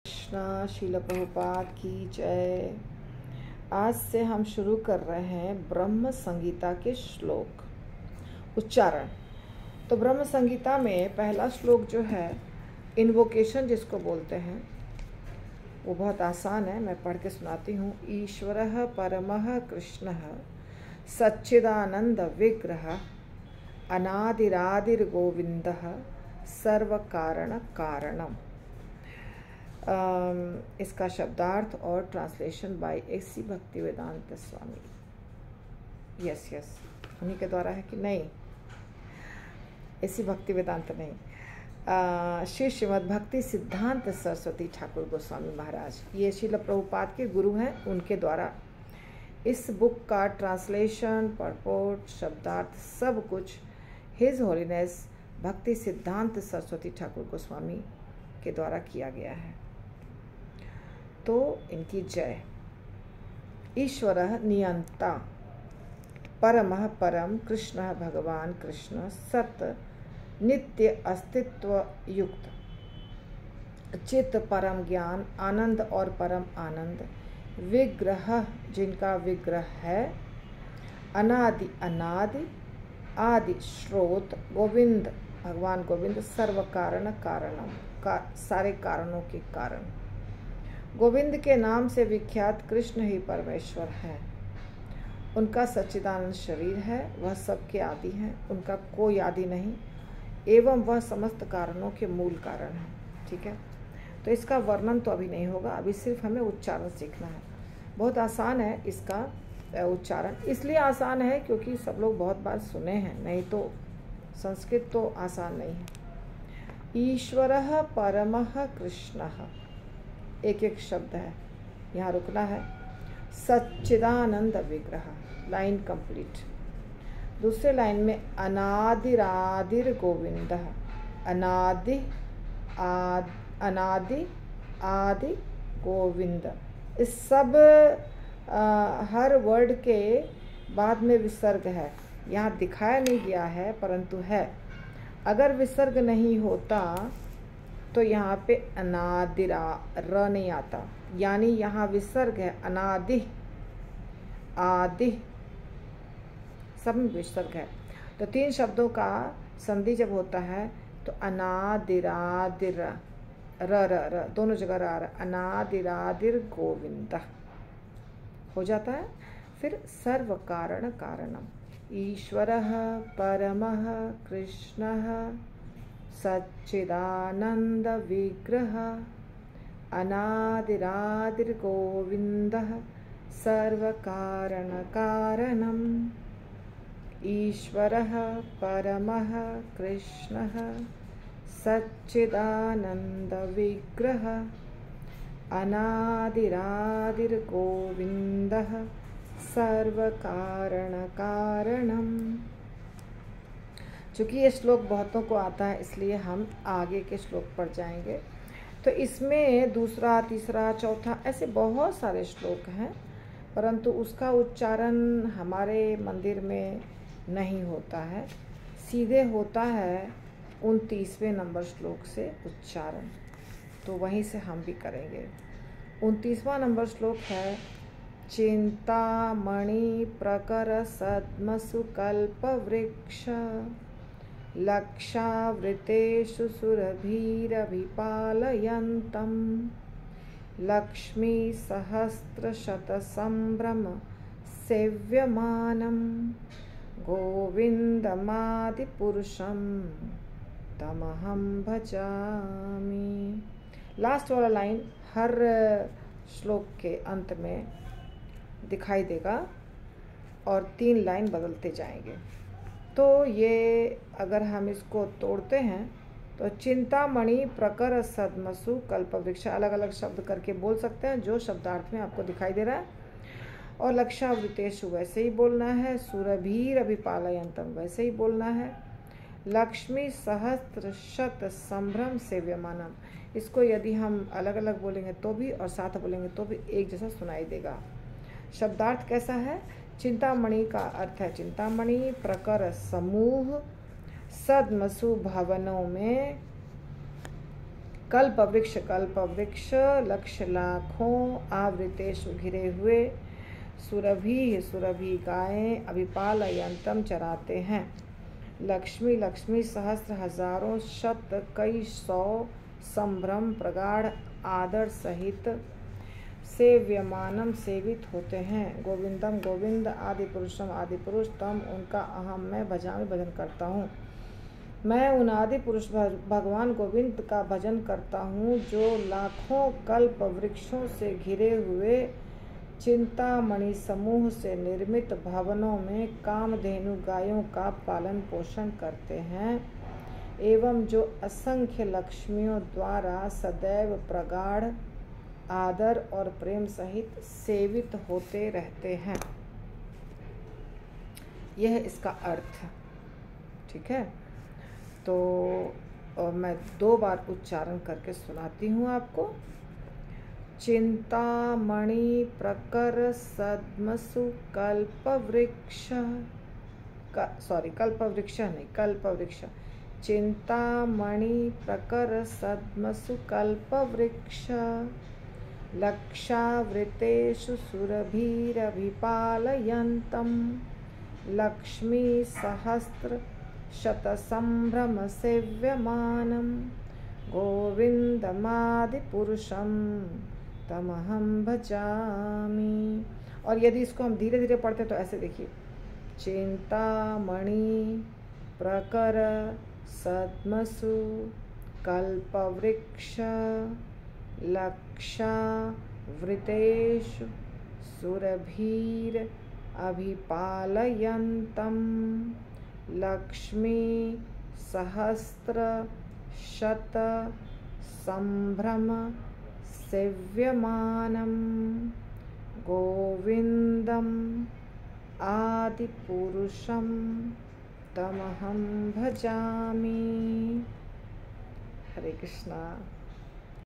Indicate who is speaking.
Speaker 1: कृष्णा श्रील प्रभुपाद की जय। आज से हम शुरू कर रहे हैं ब्रह्म संगीता के श्लोक उच्चारण। तो ब्रह्म संगीता में पहला श्लोक जो है इन्वोकेशन जिसको बोलते हैं वो बहुत आसान है, मैं पढ़ के सुनाती हूँ। ईश्वरः परमः कृष्णः सच्चिदानंद विग्रह अनादिरादिर्गोविंदः सर्वकारण कारणम। इसका शब्दार्थ और ट्रांसलेशन बाय एसी भक्तिवेदांत स्वामी। यस उन्हीं के द्वारा है कि नहीं? एसी भक्तिवेदांत नहीं, श्री श्रीमद् भक्ति सिद्धांत सरस्वती ठाकुर गोस्वामी महाराज, ये श्रील प्रभुपाद के गुरु हैं। उनके द्वारा इस बुक का ट्रांसलेशन, परपोर्ट, शब्दार्थ सब कुछ हिज होलीनेस भक्ति सिद्धांत सरस्वती ठाकुर गोस्वामी के द्वारा किया गया है। तो इनकी जय। ईश्वरः नियंता परमः परम कृष्णः भगवान कृष्ण सत नित्य अस्तित्व युक्त चित्त परम ज्ञान आनंद और परम आनंद विग्रह जिनका विग्रह है अनादि अनादि आदि स्रोत गोविंद भगवान गोविंद सर्व कारण कारणम सारे कारणों के कारण। गोविंद के नाम से विख्यात कृष्ण ही परमेश्वर है। उनका सच्चिदानंद शरीर है, वह सबके आदि हैं, उनका कोई आदि नहीं एवं वह समस्त कारणों के मूल कारण है। ठीक है, तो इसका वर्णन तो अभी नहीं होगा, अभी सिर्फ हमें उच्चारण सीखना है। बहुत आसान है इसका उच्चारण, इसलिए आसान है क्योंकि सब लोग बहुत बार सुने हैं, नहीं तो संस्कृत तो आसान नहीं है। ईश्वरः परमः कृष्णः, एक एक शब्द है, यहाँ रुकना है। सच्चिदानंद विग्रह, लाइन कंप्लीट। दूसरे लाइन में अनादिरादिर गोविंद, अनादि अनादि आदि गोविंद। इस सब हर वर्ड के बाद में विसर्ग है, यहाँ दिखाया नहीं गया है परंतु है। अगर विसर्ग नहीं होता तो यहाँ पे अनादिरा र नहीं आता, यानी यहाँ विसर्ग है। अनादि आदि सब में विसर्ग है। तो तीन शब्दों का संधि जब होता है तो अनादिरादिर र र र दोनों जगह र अनादिरादिर गोविंद हो जाता है। फिर सर्व कारण कारणम ईश्वरः परमः कृष्णः सच्चिदानंद विग्रह अनादिरादिर गोविंदः सर्व कारण कारणम। ईश्वरः परमः कृष्णः सच्चिदानंद विग्रह अनादिरादिर गोविंदः सर्व कारण कारणम। चूँकि ये श्लोक बहुतों को आता है इसलिए हम आगे के श्लोक पढ़ जाएंगे। तो इसमें दूसरा, तीसरा, चौथा ऐसे बहुत सारे श्लोक हैं, परंतु उसका उच्चारण हमारे मंदिर में नहीं होता है, सीधे होता है 29वें नंबर श्लोक से उच्चारण। तो वहीं से हम भी करेंगे। 29वां नंबर श्लोक है चिंतामणि प्रकर सद्मसु कल्प वृक्ष लक्षावृतेषु सुरभिरभिपालयन्तं लक्ष्मी सहस्रशतसंभ्रम सेव्यमानं गोविंदमादिपुरुषं तमहं भजामि। लास्ट वाला लाइन हर श्लोक के अंत में दिखाई देगा और 3 लाइन बदलते जाएंगे। तो ये अगर हम इसको तोड़ते हैं तो चिंतामणि प्रकर सद्मसु कल्प वृक्ष अलग अलग शब्द करके बोल सकते हैं जो शब्दार्थ में आपको दिखाई दे रहा है। और लक्षावृतेषु वैसे ही बोलना है, सुरभीर अभिपालयंतम वैसे ही बोलना है, लक्ष्मी सहस्त्र शत संभ्रम सेव्यमानम, इसको यदि हम अलग अलग बोलेंगे तो भी और साथ बोलेंगे तो भी एक जैसा सुनाई देगा। शब्दार्थ कैसा है? चिंतामणि का अर्थ है चिंतामणि, प्रकर समूह, सद्मसु भवनों में, कल्पवृक्ष कल्पवृक्ष लक्ष लाखों आवृतेषु घिरे हुए सुरभि सुरभिकाएँ अभिपालयन्तम चराते हैं। लक्ष्मी लक्ष्मी सहस्र हजारों शत कई सौ संभ्रम प्रगाढ़ आदर सहित सेव्यमानम सेवित होते हैं। गोविंदम गोविंद आदि पुरुषम आदि पुरुष तम उनका अहम मैं भजामि भजन करता हूँ। मैं उन आदि पुरुष भगवान गोविंद का भजन करता हूँ जो लाखों कल्प वृक्षों से घिरे हुए चिंतामणि समूह से निर्मित भवनों में कामधेनु गायों का पालन पोषण करते हैं एवं जो असंख्य लक्ष्मियों द्वारा सदैव प्रगाढ़ आदर और प्रेम सहित सेवित होते रहते हैं। यह इसका अर्थ, ठीक है। तो मैं 2 बार उच्चारण करके सुनाती हूँ आपको। चिंतामणि प्रकर सद्मसु कल्पवृक्ष कल्पवृक्ष नहीं कल्पवृक्ष। चिंतामणि प्रकर सद्मसु कल्पवृक्ष लक्षावृतेषु सुरभिरभिपालयन्तं लक्ष्मी सहस्र शतसंभ्रम सेव्यमानं गोविंदमादिपुरुषं तमहं भजामि। और यदि इसको हम धीरे धीरे पढ़ते तो ऐसे देखिए, चिंतामणि प्रकर सद्मसु कल्पवृक्ष लक्षावृतेषु सुरभिर अभिपालयन्तं लक्ष्मी सहस्र शत संभ्रम सेव्यमानं गोविंदम आदिपुरुषं तमहं भजामि। हरे कृष्णा।